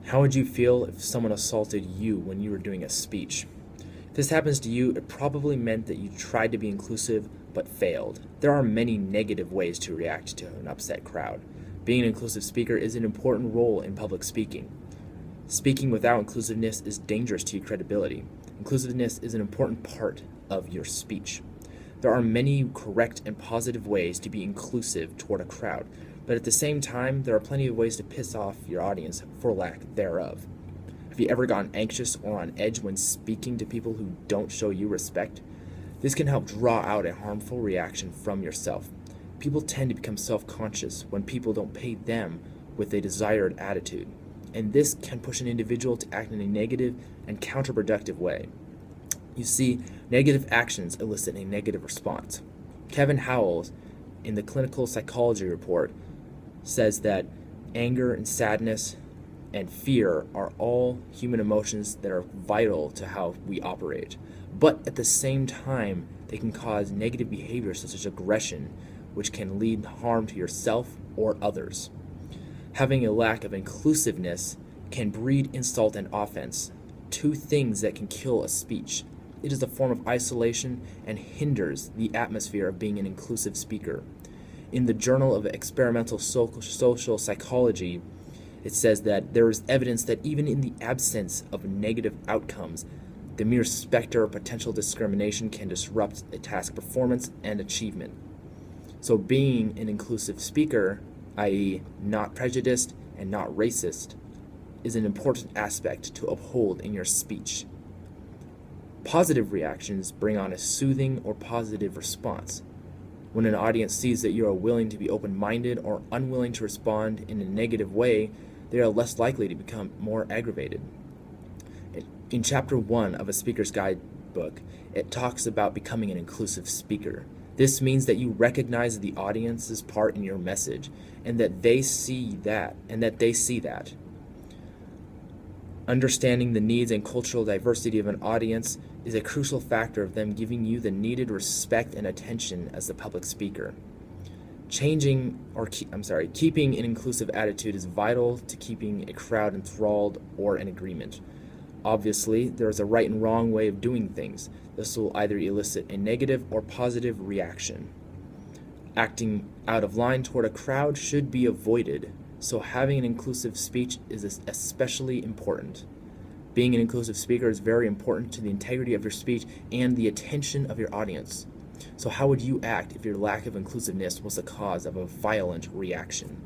How would you feel if someone assaulted you when you were doing a speech? If this happens to you, it probably meant that you tried to be inclusive but failed. There are many negative ways to react to an upset crowd. Being an inclusive speaker is an important role in public speaking. Speaking without inclusiveness is dangerous to your credibility. Inclusiveness is an important part of your speech. There are many correct and positive ways to be inclusive toward a crowd, but at the same time, there are plenty of ways to piss off your audience for lack thereof. Have you ever gotten anxious or on edge when speaking to people who don't show you respect? This can help draw out a harmful reaction from yourself. People tend to become self-conscious when people don't pay them with a desired attitude, and this can push an individual to act in a negative and counterproductive way. You see, negative actions elicit a negative response. Kevin Howells, in the Clinical Psychology Report, says that anger and sadness and fear are all human emotions that are vital to how we operate. But at the same time, they can cause negative behavior such as aggression, which can lead harm to yourself or others. Having a lack of inclusiveness can breed insult and offense, two things that can kill a speech. It is a form of isolation and hinders the atmosphere of being an inclusive speaker. In the Journal of Experimental Social Psychology, it says that there is evidence that even in the absence of negative outcomes, the mere specter of potential discrimination can disrupt a task performance and achievement. So being an inclusive speaker, i.e. not prejudiced and not racist, is an important aspect to uphold in your speech. Positive reactions bring on a soothing or positive response. When an audience sees that you are willing to be open-minded or unwilling to respond in a negative way, they are less likely to become more aggravated. In Chapter 1 of a Speaker's Guidebook, it talks about becoming an inclusive speaker. This means that you recognize the audience's part in your message and that they see that. Understanding the needs and cultural diversity of an audience is a crucial factor of them giving you the needed respect and attention as the public speaker. Keeping an inclusive attitude is vital to keeping a crowd enthralled or in agreement. Obviously, there is a right and wrong way of doing things. This will either elicit a negative or positive reaction. Acting out of line toward a crowd should be avoided, so having an inclusive speech is especially important. Being an inclusive speaker is very important to the integrity of your speech and the attention of your audience. So how would you act if your lack of inclusiveness was the cause of a violent reaction?